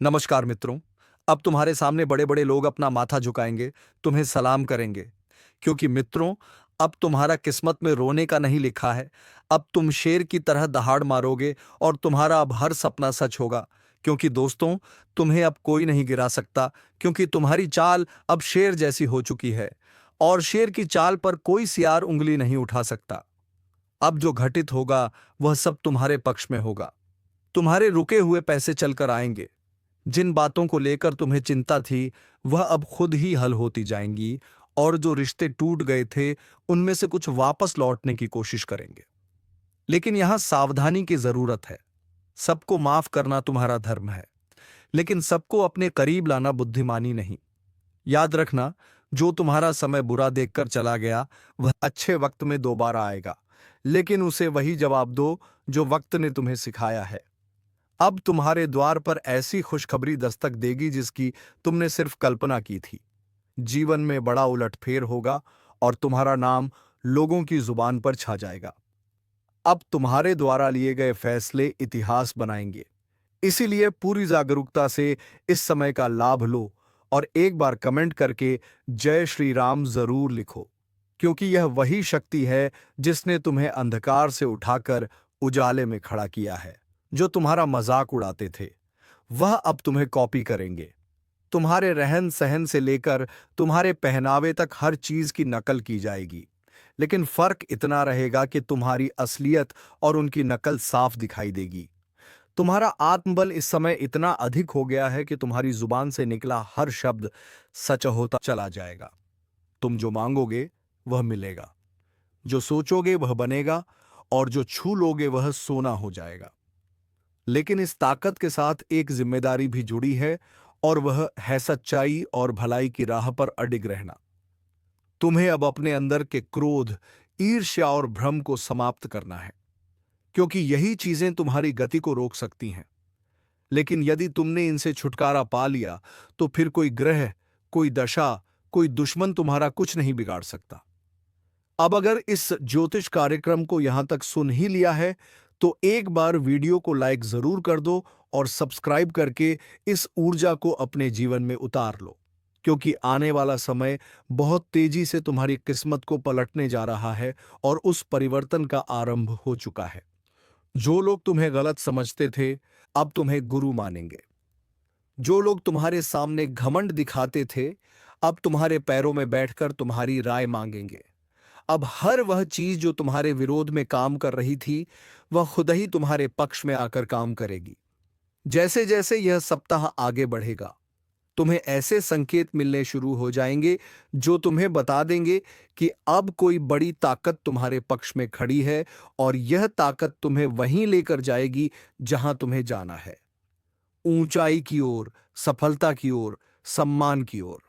नमस्कार मित्रों। अब तुम्हारे सामने बड़े बड़े लोग अपना माथा झुकाएंगे, तुम्हें सलाम करेंगे। क्योंकि मित्रों, अब तुम्हारा किस्मत में रोने का नहीं लिखा है। अब तुम शेर की तरह दहाड़ मारोगे और तुम्हारा अब हर सपना सच होगा। क्योंकि दोस्तों, तुम्हें अब कोई नहीं गिरा सकता, क्योंकि तुम्हारी चाल अब शेर जैसी हो चुकी है और शेर की चाल पर कोई सियार उंगली नहीं उठा सकता। अब जो घटित होगा वह सब तुम्हारे पक्ष में होगा। तुम्हारे रुके हुए पैसे चलकर आएंगे। जिन बातों को लेकर तुम्हें चिंता थी वह अब खुद ही हल होती जाएंगी और जो रिश्ते टूट गए थे उनमें से कुछ वापस लौटने की कोशिश करेंगे। लेकिन यहां सावधानी की जरूरत है। सबको माफ करना तुम्हारा धर्म है, लेकिन सबको अपने करीब लाना बुद्धिमानी नहीं। याद रखना, जो तुम्हारा समय बुरा देखकर चला गया वह अच्छे वक्त में दोबारा आएगा, लेकिन उसे वही जवाब दो जो वक्त ने तुम्हें सिखाया है। अब तुम्हारे द्वार पर ऐसी खुशखबरी दस्तक देगी जिसकी तुमने सिर्फ कल्पना की थी। जीवन में बड़ा उलटफेर होगा और तुम्हारा नाम लोगों की जुबान पर छा जाएगा। अब तुम्हारे द्वारा लिए गए फैसले इतिहास बनाएंगे। इसीलिए पूरी जागरूकता से इस समय का लाभ लो और एक बार कमेंट करके जय श्री राम जरूर लिखो। क्योंकि यह वही शक्ति है जिसने तुम्हें अंधकार से उठाकर उजाले में खड़ा किया है। जो तुम्हारा मजाक उड़ाते थे वह अब तुम्हें कॉपी करेंगे। तुम्हारे रहन सहन से लेकर तुम्हारे पहनावे तक हर चीज की नकल की जाएगी। लेकिन फर्क इतना रहेगा कि तुम्हारी असलियत और उनकी नकल साफ दिखाई देगी। तुम्हारा आत्मबल इस समय इतना अधिक हो गया है कि तुम्हारी जुबान से निकला हर शब्द सच होता चला जाएगा। तुम जो मांगोगे वह मिलेगा, जो सोचोगे वह बनेगा और जो छू लोगे वह सोना हो जाएगा। लेकिन इस ताकत के साथ एक जिम्मेदारी भी जुड़ी है और वह है सच्चाई और भलाई की राह पर अडिग रहना। तुम्हें अब अपने अंदर के क्रोध, ईर्ष्या और भ्रम को समाप्त करना है, क्योंकि यही चीजें तुम्हारी गति को रोक सकती हैं। लेकिन यदि तुमने इनसे छुटकारा पा लिया तो फिर कोई ग्रह, कोई दशा, कोई दुश्मन तुम्हारा कुछ नहीं बिगाड़ सकता। अब अगर इस ज्योतिष कार्यक्रम को यहां तक सुन ही लिया है तो एक बार वीडियो को लाइक जरूर कर दो और सब्सक्राइब करके इस ऊर्जा को अपने जीवन में उतार लो। क्योंकि आने वाला समय बहुत तेजी से तुम्हारी किस्मत को पलटने जा रहा है और उस परिवर्तन का आरंभ हो चुका है। जो लोग तुम्हें गलत समझते थे अब तुम्हें गुरु मानेंगे। जो लोग तुम्हारे सामने घमंड दिखाते थे अब तुम्हारे पैरों में बैठकर तुम्हारी राय मांगेंगे। अब हर वह चीज जो तुम्हारे विरोध में काम कर रही थी वह खुद ही तुम्हारे पक्ष में आकर काम करेगी। जैसे जैसे यह सप्ताह आगे बढ़ेगा तुम्हें ऐसे संकेत मिलने शुरू हो जाएंगे जो तुम्हें बता देंगे कि अब कोई बड़ी ताकत तुम्हारे पक्ष में खड़ी है और यह ताकत तुम्हें वहीं लेकर जाएगी जहां तुम्हें जाना है, ऊंचाई की ओर, सफलता की ओर, सम्मान की ओर।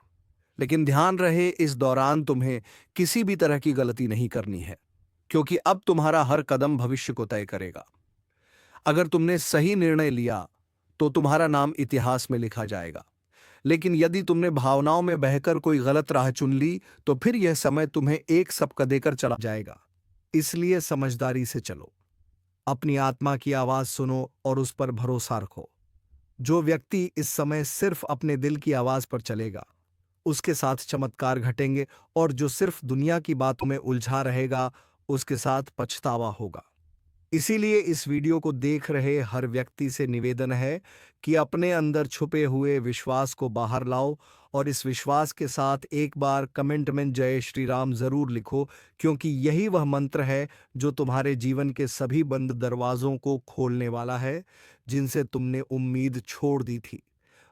लेकिन ध्यान रहे, इस दौरान तुम्हें किसी भी तरह की गलती नहीं करनी है, क्योंकि अब तुम्हारा हर कदम भविष्य को तय करेगा। अगर तुमने सही निर्णय लिया तो तुम्हारा नाम इतिहास में लिखा जाएगा। लेकिन यदि तुमने भावनाओं में बहकर कोई गलत राह चुन ली तो फिर यह समय तुम्हें एक सबक देकर चला जाएगा। इसलिए समझदारी से चलो, अपनी आत्मा की आवाज सुनो और उस पर भरोसा रखो। जो व्यक्ति इस समय सिर्फ अपने दिल की आवाज पर चलेगा उसके साथ चमत्कार घटेंगे, और जो सिर्फ दुनिया की बातों में उलझा रहेगा उसके साथ पछतावा होगा। इसीलिए इस वीडियो को देख रहे हर व्यक्ति से निवेदन है कि अपने अंदर छुपे हुए विश्वास को बाहर लाओ और इस विश्वास के साथ एक बार कमेंट में जय श्री राम जरूर लिखो। क्योंकि यही वह मंत्र है जो तुम्हारे जीवन के सभी बंद दरवाजों को खोलने वाला है जिनसे तुमने उम्मीद छोड़ दी थी।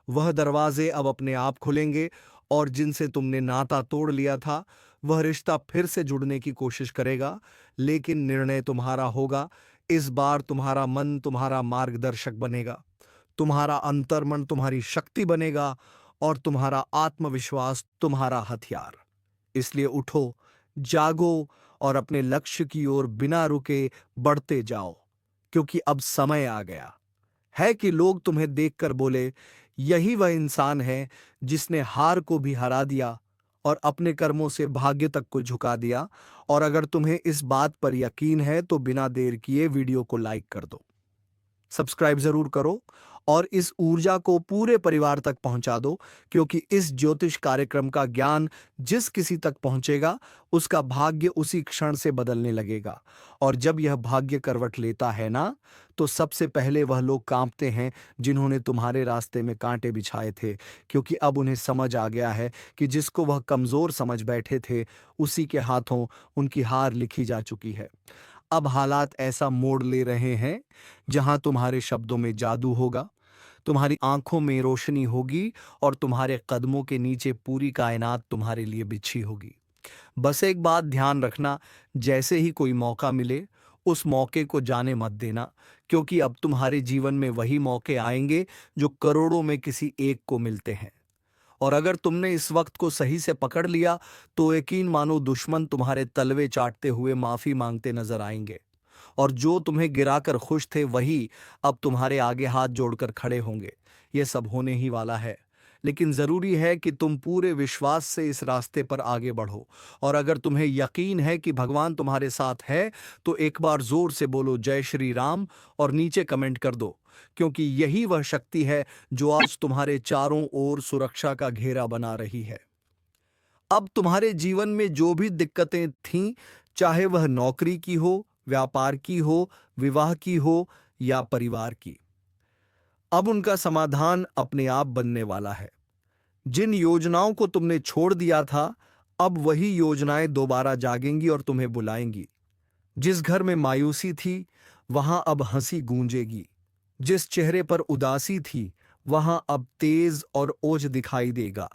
वह दरवाजे अब अपने आप खुलेंगे और जिनसे तुमने नाता तोड़ लिया था वह रिश्ता फिर से जुड़ने की कोशिश करेगा। लेकिन निर्णय तुम्हारा होगा। इस बार तुम्हारा मन तुम्हारा मार्गदर्शक बनेगा, तुम्हारा अंतर्मन तुम्हारी शक्ति बनेगा और तुम्हारा आत्मविश्वास तुम्हारा हथियार। इसलिए उठो, जागो और अपने लक्ष्य की ओर बिना रुके बढ़ते जाओ। क्योंकि अब समय आ गया है कि लोग तुम्हें देखकर बोले, यही वह इंसान है जिसने हार को भी हरा दिया और अपने कर्मों से भाग्य तक को झुका दिया। और अगर तुम्हें इस बात पर यकीन है तो बिना देर किए वीडियो को लाइक कर दो, सब्सक्राइब जरूर करो और इस ऊर्जा को पूरे परिवार तक पहुंचा दो, क्योंकि इस ज्योतिष कार्यक्रम का ज्ञान जिस किसी तक पहुंचेगा उसका भाग्य उसी क्षण से बदलने लगेगा। और जब यह भाग्य करवट लेता है ना, तो सबसे पहले वह लोग कांपते हैं जिन्होंने तुम्हारे रास्ते में कांटे बिछाए थे, क्योंकि अब उन्हें समझ आ गया है कि जिसको वह कमजोर समझ बैठे थे उसी के हाथों उनकी हार लिखी जा चुकी है। अब हालात ऐसा मोड़ ले रहे हैं जहां तुम्हारे शब्दों में जादू होगा, तुम्हारी आंखों में रोशनी होगी और तुम्हारे कदमों के नीचे पूरी कायनात तुम्हारे लिए बिछी होगी। बस एक बात ध्यान रखना, जैसे ही कोई मौका मिले उस मौके को जाने मत देना, क्योंकि अब तुम्हारे जीवन में वही मौके आएंगे जो करोड़ों में किसी एक को मिलते हैं। और अगर तुमने इस वक्त को सही से पकड़ लिया तो यकीन मानो दुश्मन तुम्हारे तलवे चाटते हुए माफी मांगते नजर आएंगे, और जो तुम्हें गिराकर खुश थे वही अब तुम्हारे आगे हाथ जोड़कर खड़े होंगे। ये सब होने ही वाला है, लेकिन जरूरी है कि तुम पूरे विश्वास से इस रास्ते पर आगे बढ़ो। और अगर तुम्हें यकीन है कि भगवान तुम्हारे साथ है तो एक बार जोर से बोलो जय श्री राम और नीचे कमेंट कर दो, क्योंकि यही वह शक्ति है जो आज तुम्हारे चारों ओर सुरक्षा का घेरा बना रही है। अब तुम्हारे जीवन में जो भी दिक्कतें थीं, चाहे वह नौकरी की हो, व्यापार की हो, विवाह की हो या परिवार की, अब उनका समाधान अपने आप बनने वाला है। जिन योजनाओं को तुमने छोड़ दिया था, अब वही योजनाएं दोबारा जागेंगी और तुम्हें बुलाएंगी। जिस घर में मायूसी थी, वहां अब हंसी गूंजेगी। जिस चेहरे पर उदासी थी, वहां अब तेज और ओज दिखाई देगा।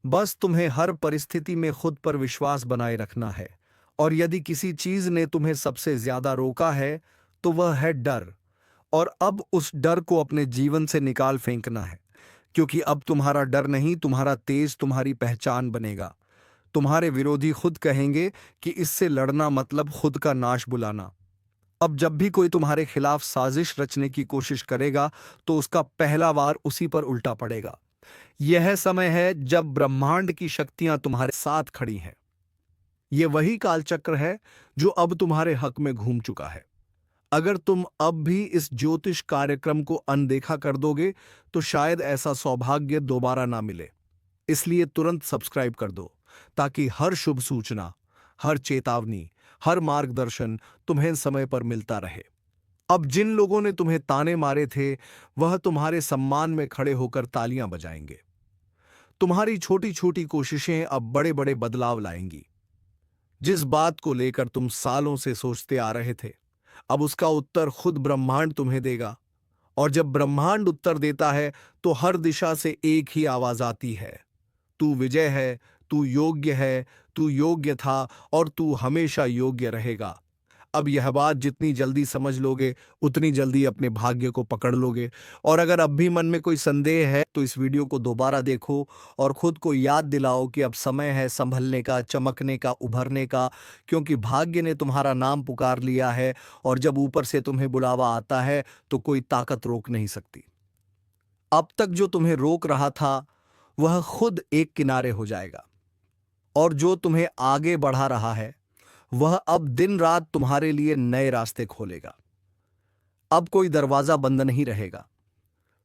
बस तुम्हें हर परिस्थिति में खुद पर विश्वास बनाए रखना है। और यदि किसी चीज ने तुम्हें सबसे ज्यादा रोका है तो वह है डर। और अब उस डर को अपने जीवन से निकाल फेंकना है, क्योंकि अब तुम्हारा डर नहीं, तुम्हारा तेज तुम्हारी पहचान बनेगा। तुम्हारे विरोधी खुद कहेंगे कि इससे लड़ना मतलब खुद का नाश बुलाना। अब जब भी कोई तुम्हारे खिलाफ साजिश रचने की कोशिश करेगा तो उसका पहला वार उसी पर उल्टा पड़ेगा। यह समय है जब ब्रह्मांड की शक्तियां तुम्हारे साथ खड़ी हैं। यह वही कालचक्र है जो अब तुम्हारे हक में घूम चुका है। अगर तुम अब भी इस ज्योतिष कार्यक्रम को अनदेखा कर दोगे तो शायद ऐसा सौभाग्य दोबारा ना मिले। इसलिए तुरंत सब्सक्राइब कर दो, ताकि हर शुभ सूचना, हर चेतावनी, हर मार्गदर्शन तुम्हें समय पर मिलता रहे। अब जिन लोगों ने तुम्हें ताने मारे थे, वह तुम्हारे सम्मान में खड़े होकर तालियां बजाएंगे। तुम्हारी छोटी छोटी कोशिशें अब बड़े बड़े बदलाव लाएंगी। जिस बात को लेकर तुम सालों से सोचते आ रहे थे, अब उसका उत्तर खुद ब्रह्मांड तुम्हें देगा। और जब ब्रह्मांड उत्तर देता है तो हर दिशा से एक ही आवाज आती है, तू विजय है, तू योग्य है, तू योग्य था और तू हमेशा योग्य रहेगा। अब यह बात जितनी जल्दी समझ लोगे उतनी जल्दी अपने भाग्य को पकड़ लोगे। और अगर अब भी मन में कोई संदेह है तो इस वीडियो को दोबारा देखो और खुद को याद दिलाओ कि अब समय है संभलने का, चमकने का, उभरने का, क्योंकि भाग्य ने तुम्हारा नाम पुकार लिया है। और जब ऊपर से तुम्हें बुलावा आता है तो कोई ताकत रोक नहीं सकती। अब तक जो तुम्हें रोक रहा था वह खुद एक किनारे हो जाएगा, और जो तुम्हें आगे बढ़ा रहा है वह अब दिन रात तुम्हारे लिए नए रास्ते खोलेगा। अब कोई दरवाजा बंद नहीं रहेगा,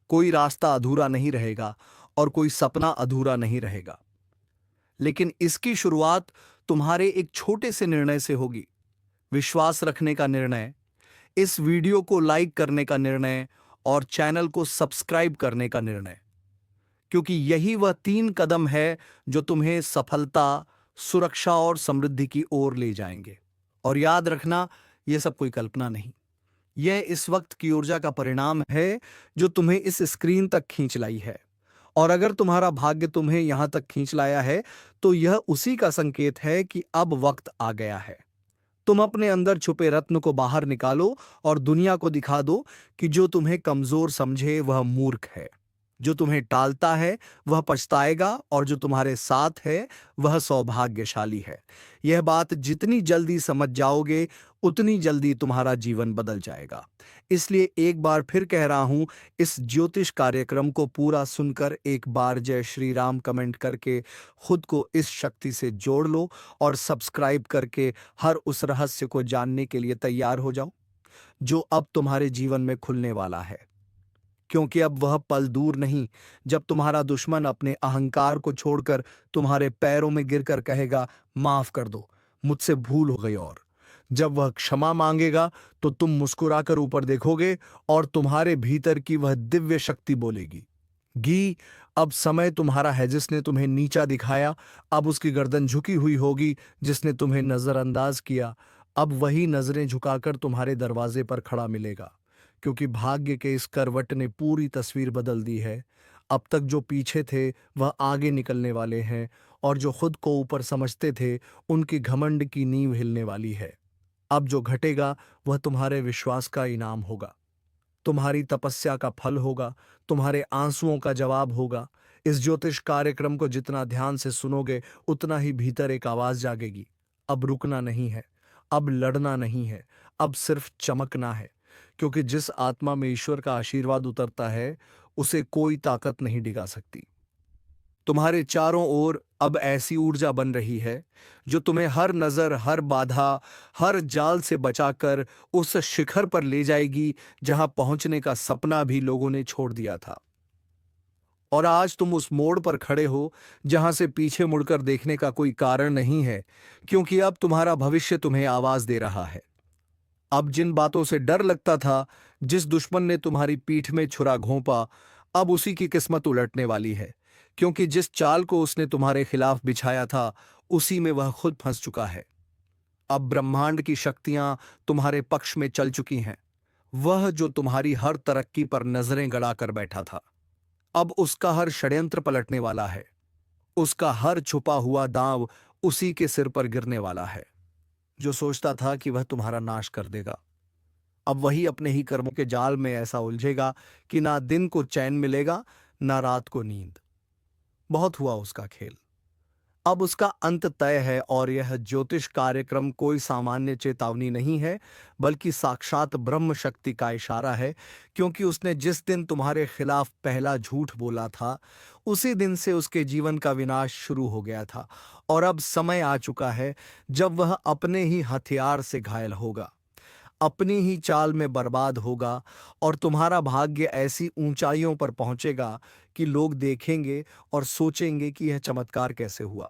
कोई रास्ता अधूरा नहीं रहेगा और कोई सपना अधूरा नहीं रहेगा। लेकिन इसकी शुरुआत तुम्हारे एक छोटे से निर्णय से होगी। विश्वास रखने का निर्णय, इस वीडियो को लाइक करने का निर्णय और चैनल को सब्सक्राइब करने का निर्णय, क्योंकि यही वह 3 कदम है जो तुम्हें सफलता, सुरक्षा और समृद्धि की ओर ले जाएंगे। और याद रखना, यह सब कोई कल्पना नहीं, यह इस वक्त की ऊर्जा का परिणाम है जो तुम्हें इस स्क्रीन तक खींच लाई है। और अगर तुम्हारा भाग्य तुम्हें यहां तक खींच लाया है तो यह उसी का संकेत है कि अब वक्त आ गया है। तुम अपने अंदर छुपे रत्न को बाहर निकालो और दुनिया को दिखा दो कि जो तुम्हें कमजोर समझे वह मूर्ख है, जो तुम्हें टालता है वह पछताएगा और जो तुम्हारे साथ है वह सौभाग्यशाली है। यह बात जितनी जल्दी समझ जाओगे उतनी जल्दी तुम्हारा जीवन बदल जाएगा। इसलिए एक बार फिर कह रहा हूं, इस ज्योतिष कार्यक्रम को पूरा सुनकर एक बार जय श्री राम कमेंट करके खुद को इस शक्ति से जोड़ लो और सब्सक्राइब करके हर उस रहस्य को जानने के लिए तैयार हो जाओ जो अब तुम्हारे जीवन में खुलने वाला है। क्योंकि अब वह पल दूर नहीं जब तुम्हारा दुश्मन अपने अहंकार को छोड़कर तुम्हारे पैरों में गिरकर कहेगा, माफ कर दो, मुझसे भूल हो गई। और जब वह क्षमा मांगेगा तो तुम मुस्कुराकर ऊपर देखोगे और तुम्हारे भीतर की वह दिव्य शक्ति बोलेगी, गी, अब समय तुम्हारा है। जिसने तुम्हें नीचा दिखाया, अब उसकी गर्दन झुकी हुई होगी। जिसने तुम्हें नजरअंदाज किया, अब वही नजरें झुकाकर तुम्हारे दरवाजे पर खड़ा मिलेगा। क्योंकि भाग्य के इस करवट ने पूरी तस्वीर बदल दी है। अब तक जो पीछे थे वह आगे निकलने वाले हैं, और जो खुद को ऊपर समझते थे उनकी घमंड की नींव हिलने वाली है। अब जो घटेगा वह तुम्हारे विश्वास का इनाम होगा, तुम्हारी तपस्या का फल होगा, तुम्हारे आंसुओं का जवाब होगा। इस ज्योतिष कार्यक्रम को जितना ध्यान से सुनोगे उतना ही भीतर एक आवाज जागेगी, अब रुकना नहीं है, अब लड़ना नहीं है, अब सिर्फ चमकना है। क्योंकि जिस आत्मा में ईश्वर का आशीर्वाद उतरता है उसे कोई ताकत नहीं डिगा सकती। तुम्हारे चारों ओर अब ऐसी ऊर्जा बन रही है जो तुम्हें हर नजर, हर बाधा, हर जाल से बचाकर उस शिखर पर ले जाएगी जहां पहुंचने का सपना भी लोगों ने छोड़ दिया था। और आज तुम उस मोड़ पर खड़े हो जहां से पीछे मुड़कर देखने का कोई कारण नहीं है, क्योंकि अब तुम्हारा भविष्य तुम्हें आवाज दे रहा है। अब जिन बातों से डर लगता था, जिस दुश्मन ने तुम्हारी पीठ में छुरा घोंपा, अब उसी की किस्मत उलटने वाली है। क्योंकि जिस चाल को उसने तुम्हारे खिलाफ बिछाया था उसी में वह खुद फंस चुका है। अब ब्रह्मांड की शक्तियां तुम्हारे पक्ष में चल चुकी हैं। वह जो तुम्हारी हर तरक्की पर नजरें गड़ाकर बैठा था, अब उसका हर षड्यंत्र पलटने वाला है। उसका हर छुपा हुआ दांव उसी के सिर पर गिरने वाला है। जो सोचता था कि वह तुम्हारा नाश कर देगा, अब वही अपने ही कर्मों के जाल में ऐसा उलझेगा कि ना दिन को चैन मिलेगा, ना रात को नींद। बहुत हुआ उसका खेल, अब उसका अंत तय है। और यह ज्योतिष कार्यक्रम कोई सामान्य चेतावनी नहीं है, बल्कि साक्षात ब्रह्म शक्ति का इशारा है। क्योंकि उसने जिस दिन तुम्हारे खिलाफ पहला झूठ बोला था, उसी दिन से उसके जीवन का विनाश शुरू हो गया था। और अब समय आ चुका है जब वह अपने ही हथियार से घायल होगा, अपनी ही चाल में बर्बाद होगा, और तुम्हारा भाग्य ऐसी ऊंचाइयों पर पहुंचेगा कि लोग देखेंगे और सोचेंगे कि यह चमत्कार कैसे हुआ।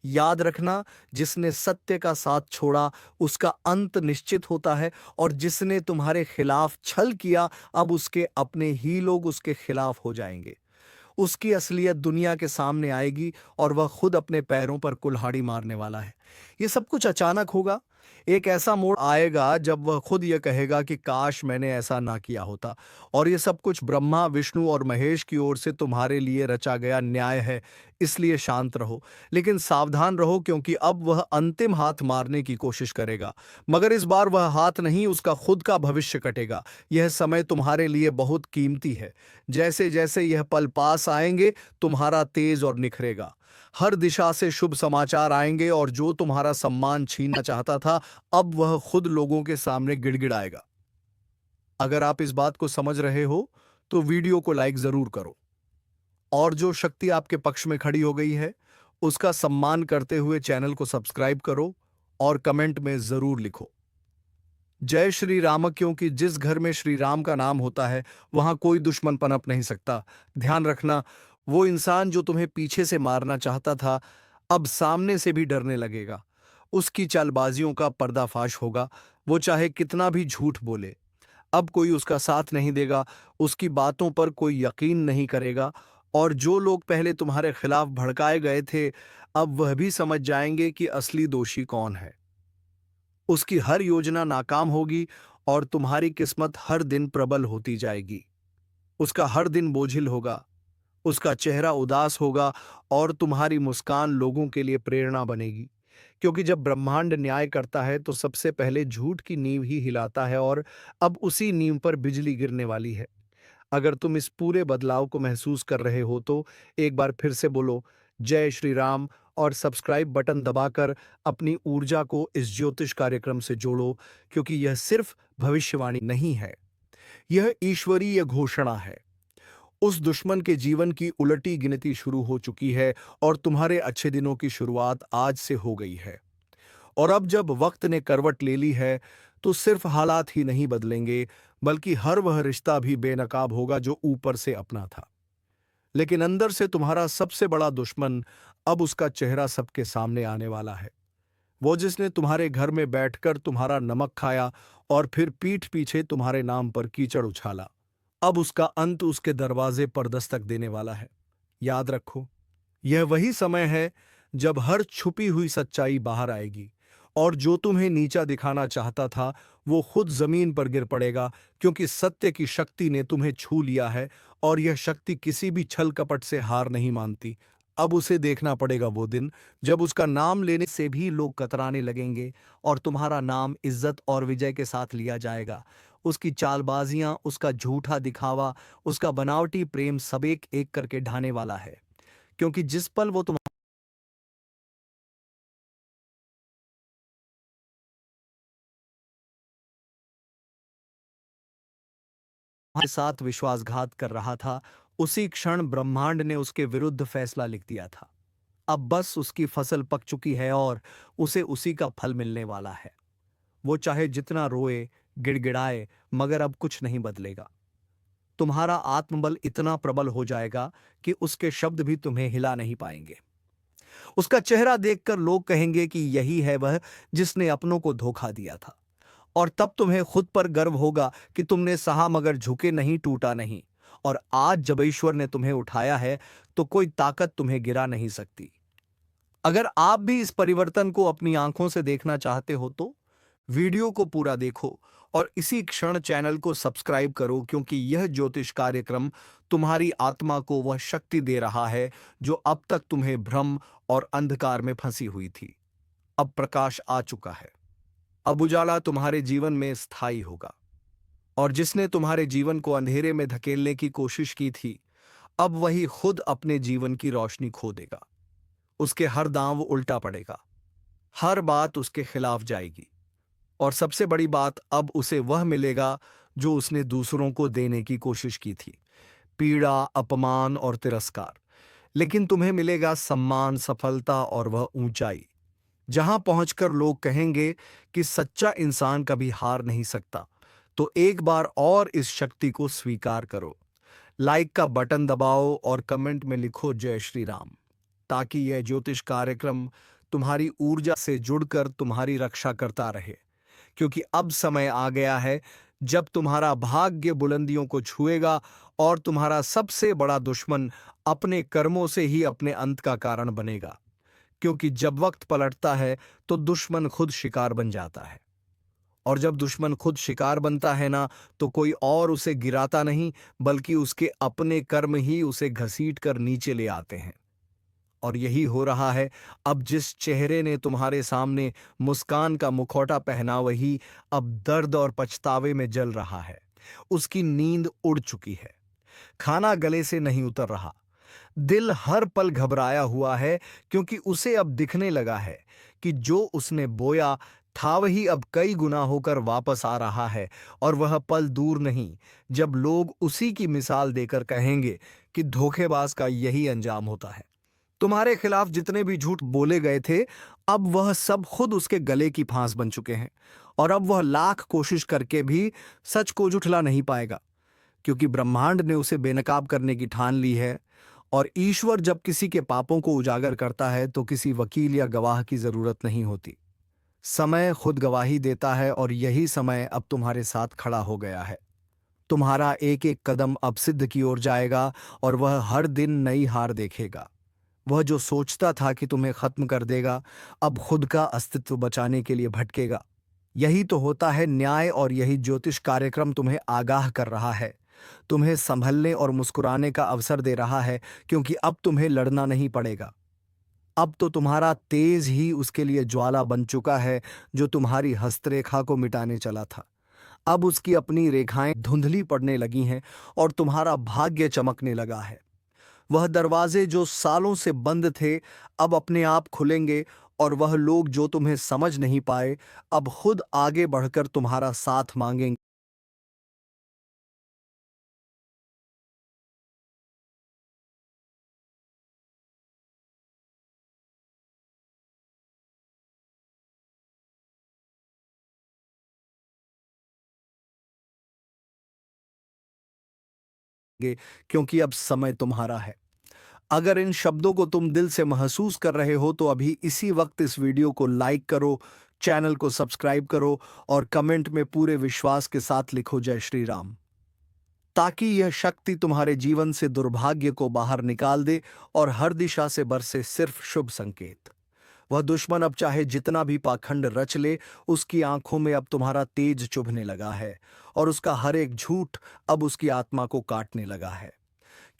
याद रखना, जिसने सत्य का साथ छोड़ा उसका अंत निश्चित होता है, और जिसने तुम्हारे खिलाफ छल किया अब उसके अपने ही लोग उसके खिलाफ हो जाएंगे। उसकी असलियत दुनिया के सामने आएगी और वह खुद अपने पैरों पर कुल्हाड़ी मारने वाला है। ये सब कुछ अचानक होगा। एक ऐसा मोड़ आएगा जब वह खुद यह कहेगा कि काश मैंने ऐसा ना किया होता। और ये सब कुछ ब्रह्मा, विष्णु और महेश की ओर से तुम्हारे लिए रचा गया न्याय है। इसलिए शांत रहो, लेकिन सावधान रहो, क्योंकि अब वह अंतिम हाथ मारने की कोशिश करेगा। मगर इस बार वह हाथ नहीं, उसका खुद का भविष्य कटेगा। यह समय तुम्हारे लिए बहुत कीमती है। जैसे जैसे यह पल पास आएंगे तुम्हारा तेज और निखरेगा। हर दिशा से शुभ समाचार आएंगे, और जो तुम्हारा सम्मान छीनना चाहता था अब वह खुद लोगों के सामने गिड़गिड़ाएगा। अगर आप इस बात को समझ रहे हो तो वीडियो को लाइक जरूर करो, और जो शक्ति आपके पक्ष में खड़ी हो गई है उसका सम्मान करते हुए चैनल को सब्सक्राइब करो और कमेंट में जरूर लिखो, जय श्री राम। क्योंकि जिस घर में श्री राम का नाम होता है वहां कोई दुश्मन पनप नहीं सकता। ध्यान रखना, वो इंसान जो तुम्हें पीछे से मारना चाहता था अब सामने से भी डरने लगेगा। उसकी चालबाजियों का पर्दाफाश होगा। वो चाहे कितना भी झूठ बोले, अब कोई उसका साथ नहीं देगा, उसकी बातों पर कोई यकीन नहीं करेगा। और जो लोग पहले तुम्हारे खिलाफ भड़काए गए थे अब वह भी समझ जाएंगे कि असली दोषी कौन है। उसकी हर योजना नाकाम होगी और तुम्हारी किस्मत हर दिन प्रबल होती जाएगी। उसका हर दिन बोझिल होगा, उसका चेहरा उदास होगा, और तुम्हारी मुस्कान लोगों के लिए प्रेरणा बनेगी। क्योंकि जब ब्रह्मांड न्याय करता है तो सबसे पहले झूठ की नींव ही हिलाता है, और अब उसी नींव पर बिजली गिरने वाली है। अगर तुम इस पूरे बदलाव को महसूस कर रहे हो तो एक बार फिर से बोलो, जय श्री राम, और सब्सक्राइब बटन दबाकर अपनी ऊर्जा को इस ज्योतिष कार्यक्रम से जोड़ो। क्योंकि यह सिर्फ भविष्यवाणी नहीं है, यह ईश्वरीय घोषणा है। उस दुश्मन के जीवन की उलटी गिनती शुरू हो चुकी है, और तुम्हारे अच्छे दिनों की शुरुआत आज से हो गई है। और अब जब वक्त ने करवट ले ली है तो सिर्फ हालात ही नहीं बदलेंगे, बल्कि हर वह रिश्ता भी बेनकाब होगा जो ऊपर से अपना था। लेकिन अंदर से तुम्हारा सबसे बड़ा दुश्मन अब उसका चेहरा सबके सामने आने वाला है। वो जिसने तुम्हारे घर में बैठकर तुम्हारा नमक खाया और फिर पीठ पीछे तुम्हारे नाम पर कीचड़ उछाला, अब उसका अंत उसके दरवाजे पर दस्तक देने वाला है। याद रखो, यह वही समय है जब हर छुपी हुई सच्चाई बाहर आएगी, और जो तुम्हें नीचा दिखाना चाहता था वो खुद जमीन पर गिर पड़ेगा, क्योंकि सत्य की शक्ति ने तुम्हें छू लिया है, और यह शक्ति किसी भी छल कपट से हार नहीं मानती। अब उसे देखना पड़ेगा वो दिन जब उसका नाम लेने से भी लोग कतराने लगेंगे और तुम्हारा नाम इज्जत और विजय के साथ लिया जाएगा। उसकी चालबाजियां, उसका झूठा दिखावा, उसका बनावटी प्रेम सब एक एक करके ढाने वाला है, क्योंकि जिस पल वो तुम्हारे साथ विश्वासघात कर रहा था, उसी क्षण ब्रह्मांड ने उसके विरुद्ध फैसला लिख दिया था। अब बस उसकी फसल पक चुकी है और उसे उसी का फल मिलने वाला है। वो चाहे जितना रोए, गिड़गिड़ाए, मगर अब कुछ नहीं बदलेगा। तुम्हारा आत्मबल इतना प्रबल हो जाएगा कि उसके शब्द भी तुम्हें हिला नहीं पाएंगे। उसका चेहरा देखकर लोग कहेंगे कि यही है वह जिसने अपनों को धोखा दिया था। और तब तुम्हें खुद पर गर्व होगा कि तुमने सहा मगर झुके नहीं, टूटा नहीं। और आज जब ईश्वर ने तुम्हें उठाया है तो कोई ताकत तुम्हें गिरा नहीं सकती। अगर आप भी इस परिवर्तन को अपनी आंखों से देखना चाहते हो तो वीडियो को पूरा देखो और इसी क्षण चैनल को सब्सक्राइब करो, क्योंकि यह ज्योतिष कार्यक्रम तुम्हारी आत्मा को वह शक्ति दे रहा है जो अब तक तुम्हें भ्रम और अंधकार में फंसी हुई थी। अब प्रकाश आ चुका है। अब उजाला तुम्हारे जीवन में स्थायी होगा, और जिसने तुम्हारे जीवन को अंधेरे में धकेलने की कोशिश की थी, अब वही खुद अपने जीवन की रोशनी खो देगा। उसके हर दांव उल्टा पड़ेगा, हर बात उसके खिलाफ जाएगी, और सबसे बड़ी बात, अब उसे वह मिलेगा जो उसने दूसरों को देने की कोशिश की थी, पीड़ा, अपमान और तिरस्कार। लेकिन तुम्हें मिलेगा सम्मान, सफलता और वह ऊंचाई जहां पहुंचकर लोग कहेंगे कि सच्चा इंसान कभी हार नहीं सकता। तो एक बार और इस शक्ति को स्वीकार करो। लाइक का बटन दबाओ और कमेंट में लिखो जय श्री राम, ताकि यह ज्योतिष कार्यक्रम तुम्हारी ऊर्जा से जुड़कर तुम्हारी रक्षा करता रहे। क्योंकि अब समय आ गया है जब तुम्हारा भाग्य बुलंदियों को छुएगा, और तुम्हारा सबसे बड़ा दुश्मन अपने कर्मों से ही अपने अंत का कारण बनेगा। क्योंकि जब वक्त पलटता है तो दुश्मन खुद शिकार बन जाता है, और जब दुश्मन खुद शिकार बनता है ना, तो कोई और उसे गिराता नहीं, बल्कि उसके अपने कर्म ही उसे घसीट कर नीचे ले आते हैं। और यही हो रहा है। अब जिस चेहरे ने तुम्हारे सामने मुस्कान का मुखौटा पहना, वही अब दर्द और पछतावे में जल रहा है। उसकी नींद उड़ चुकी है, खाना गले से नहीं उतर रहा, दिल हर पल घबराया हुआ है, क्योंकि उसे अब दिखने लगा है कि जो उसने बोया था वही अब कई गुना होकर वापस आ रहा है। और वह पल दूर नहीं जब लोग उसी की मिसाल देकर कहेंगे कि धोखेबाज का यही अंजाम होता है। तुम्हारे खिलाफ जितने भी झूठ बोले गए थे, अब वह सब खुद उसके गले की फांस बन चुके हैं, और अब वह लाख कोशिश करके भी सच को झुठला नहीं पाएगा, क्योंकि ब्रह्मांड ने उसे बेनकाब करने की ठान ली है। और ईश्वर जब किसी के पापों को उजागर करता है तो किसी वकील या गवाह की जरूरत नहीं होती। समय खुद गवाही देता है, और यही समय अब तुम्हारे साथ खड़ा हो गया है। तुम्हारा एक एक कदम अब सिद्ध की ओर जाएगा, और वह हर दिन नई हार देखेगा। वह जो सोचता था कि तुम्हें खत्म कर देगा, अब खुद का अस्तित्व बचाने के लिए भटकेगा। यही तो होता है न्याय, और यही ज्योतिष कार्यक्रम तुम्हें आगाह कर रहा है, तुम्हें संभलने और मुस्कुराने का अवसर दे रहा है, क्योंकि अब तुम्हें लड़ना नहीं पड़ेगा। अब तो तुम्हारा तेज ही उसके लिए ज्वाला बन चुका है जो तुम्हारी हस्तरेखा को मिटाने चला था। अब उसकी अपनी रेखाएं धुंधली पड़ने लगी हैं, और तुम्हारा भाग्य चमकने लगा है। वह दरवाजे जो सालों से बंद थे अब अपने आप खुलेंगे, और वह लोग जो तुम्हें समझ नहीं पाए अब खुद आगे बढ़कर तुम्हारा साथ मांगेंगे। क्योंकि अब समय तुम्हारा है। अगर इन शब्दों को तुम दिल से महसूस कर रहे हो तो अभी इसी वक्त इस वीडियो को लाइक करो, चैनल को सब्सक्राइब करो और कमेंट में पूरे विश्वास के साथ लिखो जय श्री राम, ताकि यह शक्ति तुम्हारे जीवन से दुर्भाग्य को बाहर निकाल दे और हर दिशा से बरसे सिर्फ शुभ संकेत। वह दुश्मन अब चाहे जितना भी पाखंड रच ले, उसकी आंखों में अब तुम्हारा तेज चुभने लगा है और उसका हर एक झूठ अब उसकी आत्मा को काटने लगा है।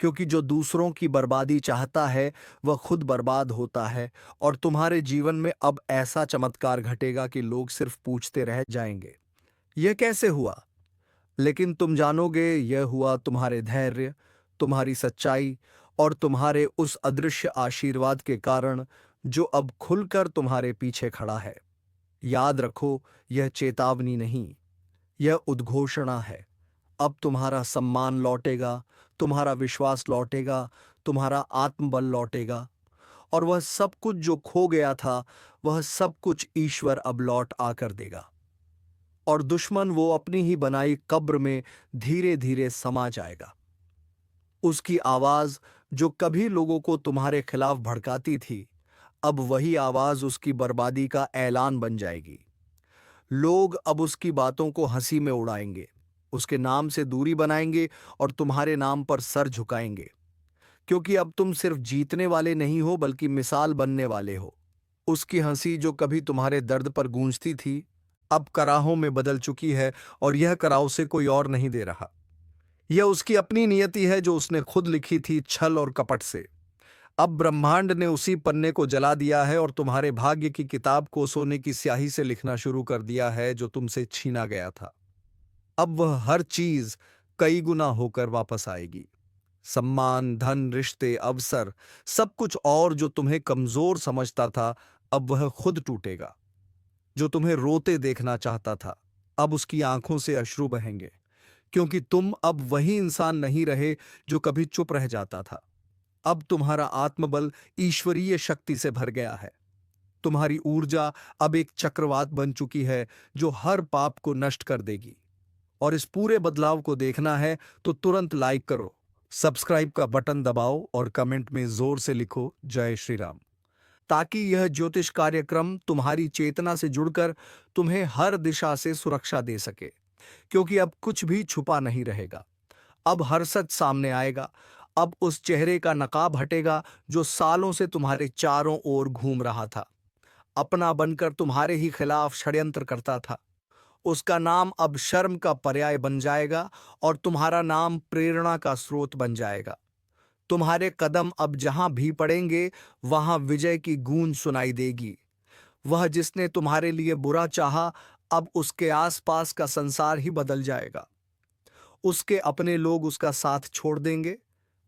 क्योंकि जो दूसरों की बर्बादी चाहता है वह खुद बर्बाद होता है और तुम्हारे जीवन में अब ऐसा चमत्कार घटेगा कि लोग सिर्फ पूछते रह जाएंगे, यह कैसे हुआ? लेकिन तुम जानोगे यह हुआ तुम्हारे धैर्य, तुम्हारी सच्चाई और तुम्हारे उस अदृश्य आशीर्वाद के कारण जो अब खुलकर तुम्हारे पीछे खड़ा है। याद रखो, यह चेतावनी नहीं, यह उद्घोषणा है। अब तुम्हारा सम्मान लौटेगा, तुम्हारा विश्वास लौटेगा, तुम्हारा आत्मबल लौटेगा और वह सब कुछ जो खो गया था, वह सब कुछ ईश्वर अब लौट आकर देगा। और दुश्मन वो अपनी ही बनाई कब्र में धीरे धीरे समा जाएगा। उसकी आवाज जो कभी लोगों को तुम्हारे खिलाफ भड़काती थी, अब वही आवाज उसकी बर्बादी का ऐलान बन जाएगी। लोग अब उसकी बातों को हंसी में उड़ाएंगे, उसके नाम से दूरी बनाएंगे और तुम्हारे नाम पर सर झुकाएंगे, क्योंकि अब तुम सिर्फ जीतने वाले नहीं हो बल्कि मिसाल बनने वाले हो। उसकी हंसी जो कभी तुम्हारे दर्द पर गूंजती थी, अब कराहों में बदल चुकी है और यह कराह से कोई और नहीं दे रहा। यह उसकी अपनी नियति है जो उसने खुद लिखी थी छल और कपट से। अब ब्रह्मांड ने उसी पन्ने को जला दिया है और तुम्हारे भाग्य की किताब को सोने की स्याही से लिखना शुरू कर दिया है जो तुमसे छीना गया था। अब वह हर चीज कई गुना होकर वापस आएगी। सम्मान, धन, रिश्ते, अवसर, सब कुछ और जो तुम्हें कमजोर समझता था, अब वह खुद टूटेगा। जो तुम्हें रोते देखना चाहता था, अब उसकी आंखों से अश्रु बहेंगे, क्योंकि तुम अब वही इंसान नहीं रहे जो कभी चुप रह जाता था। अब तुम्हारा आत्मबल ईश्वरीय शक्ति से भर गया है। तुम्हारी ऊर्जा अब एक चक्रवात बन चुकी है जो हर पाप को नष्ट कर देगी। और इस पूरे बदलाव को देखना है तो तुरंत लाइक करो, सब्सक्राइब का बटन दबाओ और कमेंट में जोर से लिखो जय श्री राम, ताकि यह ज्योतिष कार्यक्रम तुम्हारी चेतना से जुड़कर तुम्हें हर दिशा से सुरक्षा दे सके। क्योंकि अब कुछ भी छुपा नहीं रहेगा, अब हर सच सामने आएगा। अब उस चेहरे का नकाब हटेगा जो सालों से तुम्हारे चारों ओर घूम रहा था, अपना बनकर तुम्हारे ही खिलाफ षड्यंत्र करता था। उसका नाम अब शर्म का पर्याय बन जाएगा और तुम्हारा नाम प्रेरणा का स्रोत बन जाएगा। तुम्हारे कदम अब जहां भी पड़ेंगे वहां विजय की गूंज सुनाई देगी। वह जिसने तुम्हारे लिए बुरा चाहा, अब उसके आसपास का संसार ही बदल जाएगा। उसके अपने लोग उसका साथ छोड़ देंगे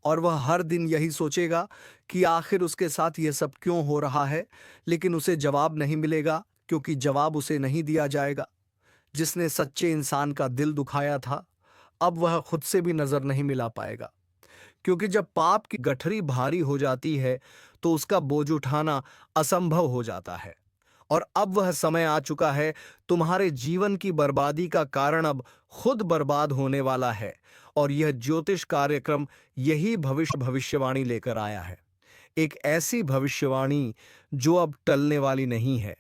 और वह हर दिन यही सोचेगा कि आखिर उसके साथ यह सब क्यों हो रहा है, लेकिन उसे जवाब नहीं मिलेगा, क्योंकि जवाब उसे नहीं दिया जाएगा। जिसने सच्चे इंसान का दिल दुखाया था, अब वह खुद से भी नजर नहीं मिला पाएगा, क्योंकि जब पाप की गठरी भारी हो जाती है तो उसका बोझ उठाना असंभव हो जाता है। और अब वह समय आ चुका है, तुम्हारे जीवन की बर्बादी का कारण अब खुद बर्बाद होने वाला है और यह ज्योतिष कार्यक्रम यही भविष्यवाणी लेकर आया है। एक ऐसी भविष्यवाणी जो अब टलने वाली नहीं है।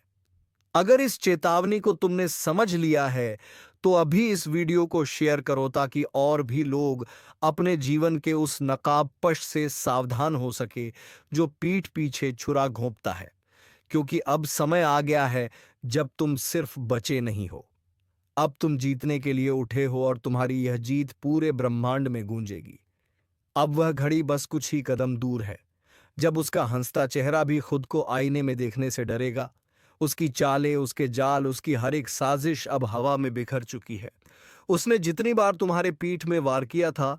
अगर इस चेतावनी को तुमने समझ लिया है तो अभी इस वीडियो को शेयर करो, ताकि और भी लोग अपने जीवन के उस नकाबपोश से सावधान हो सके जो पीठ पीछे छुरा घोंपता है। क्योंकि अब समय आ गया है जब तुम सिर्फ बचे नहीं हो, अब तुम जीतने के लिए उठे हो और तुम्हारी यह जीत पूरे ब्रह्मांड में गूंजेगी। अब वह घड़ी बस कुछ ही कदम दूर है जब उसका हंसता चेहरा भी खुद को आईने में देखने से डरेगा। उसकी चालें, उसके जाल, उसकी हर एक साजिश अब हवा में बिखर चुकी है। उसने जितनी बार तुम्हारे पीठ में वार किया था,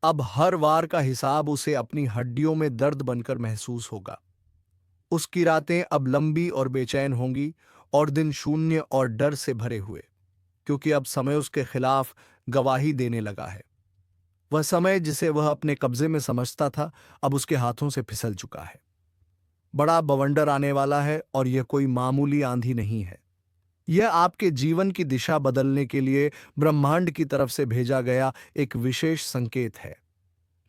अब हर वार का हिसाब उसे अपनी हड्डियों में दर्द बनकर महसूस होगा। उसकी रातें अब लंबी और बेचैन होंगी और दिन शून्य और डर से भरे हुए, क्योंकि अब समय उसके खिलाफ गवाही देने लगा है। वह समय जिसे वह अपने कब्जे में समझता था, अब उसके हाथों से फिसल चुका है। बड़ा बवंडर आने वाला है और यह कोई मामूली आंधी नहीं है। यह आपके जीवन की दिशा बदलने के लिए ब्रह्मांड की तरफ से भेजा गया एक विशेष संकेत है।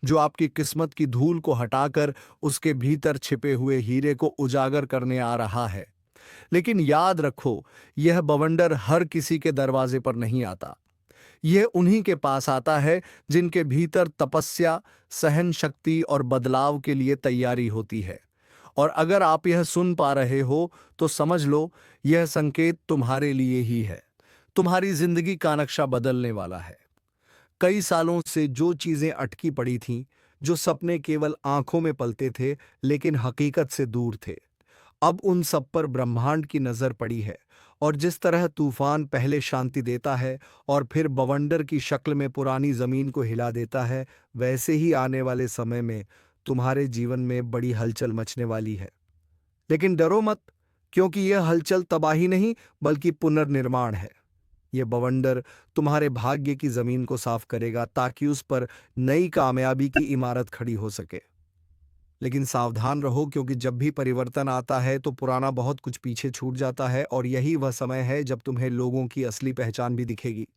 जो आपकी किस्मत की धूल को हटाकर उसके भीतर छिपे हुए हीरे को उजागर करने आ रहा है। लेकिन याद रखो, यह बवंडर हर किसी के दरवाजे पर नहीं आता। यह उन्हीं के पास आता है जिनके भीतर तपस्या, सहन शक्ति और बदलाव के लिए तैयारी होती है। और अगर आप यह सुन पा रहे हो तो समझ लो, यह संकेत तुम्हारे लिए ही है। तुम्हारी जिंदगी का नक्शा बदलने वाला है। कई सालों से जो चीजें अटकी पड़ी थीं, जो सपने केवल आंखों में पलते थे लेकिन हकीकत से दूर थे, अब उन सब पर ब्रह्मांड की नजर पड़ी है। और जिस तरह तूफान पहले शांति देता है और फिर बवंडर की शक्ल में पुरानी जमीन को हिला देता है, वैसे ही आने वाले समय में तुम्हारे जीवन में बड़ी हलचल मचने वाली है। लेकिन डरो मत, क्योंकि यह हलचल तबाही नहीं बल्कि पुनर्निर्माण है। यह बवंडर तुम्हारे भाग्य की जमीन को साफ करेगा ताकि उस पर नई कामयाबी की इमारत खड़ी हो सके। लेकिन सावधान रहो, क्योंकि जब भी परिवर्तन आता है तो पुराना बहुत कुछ पीछे छूट जाता है, और यही वह समय है जब तुम्हें लोगों की असली पहचान भी दिखेगी।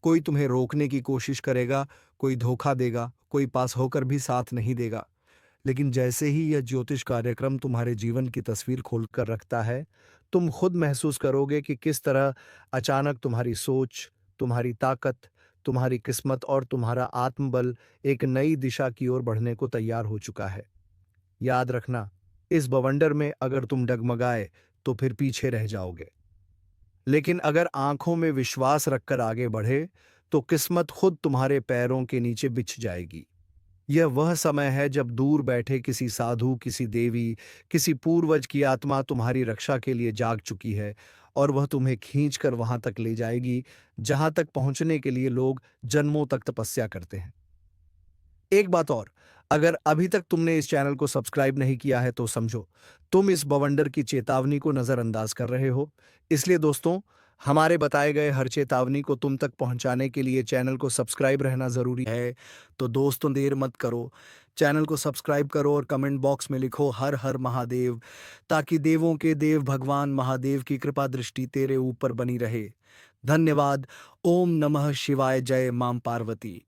कोई तुम्हें रोकने की कोशिश करेगा, कोई धोखा देगा, कोई पास होकर भी साथ नहीं देगा। लेकिन जैसे ही यह ज्योतिष कार्यक्रम तुम्हारे जीवन की तस्वीर खोल कर रखता है, तुम खुद महसूस करोगे कि किस तरह अचानक तुम्हारी सोच, तुम्हारी ताकत, तुम्हारी किस्मत और तुम्हारा आत्मबल एक नई दिशा की ओर बढ़ने को तैयार हो चुका है। याद रखना, इस बवंडर में अगर तुम डगमगाए तो फिर पीछे रह जाओगे। लेकिन अगर आंखों में विश्वास रखकर आगे बढ़े तो किस्मत खुद तुम्हारे पैरों के नीचे बिछ जाएगी। यह वह समय है जब दूर बैठे किसी साधु, किसी देवी, किसी पूर्वज की आत्मा तुम्हारी रक्षा के लिए जाग चुकी है, और वह तुम्हें खींचकर वहां तक ले जाएगी जहां तक पहुंचने के लिए लोग जन्मों तक तपस्या करते हैं। एक बात और, अगर अभी तक तुमने इस चैनल को सब्सक्राइब नहीं किया है तो समझो, तुम इस बवंडर की चेतावनी को नजरअंदाज कर रहे हो। इसलिए दोस्तों, हमारे बताए गए हर चेतावनी को तुम तक पहुंचाने के लिए चैनल को सब्सक्राइब रहना जरूरी है। तो दोस्तों, देर मत करो, चैनल को सब्सक्राइब करो और कमेंट बॉक्स में लिखो हर हर महादेव, ताकि देवों के देव भगवान महादेव की कृपा दृष्टि तेरे ऊपर बनी रहे। धन्यवाद। ओम नमः शिवाय। जय मां पार्वती।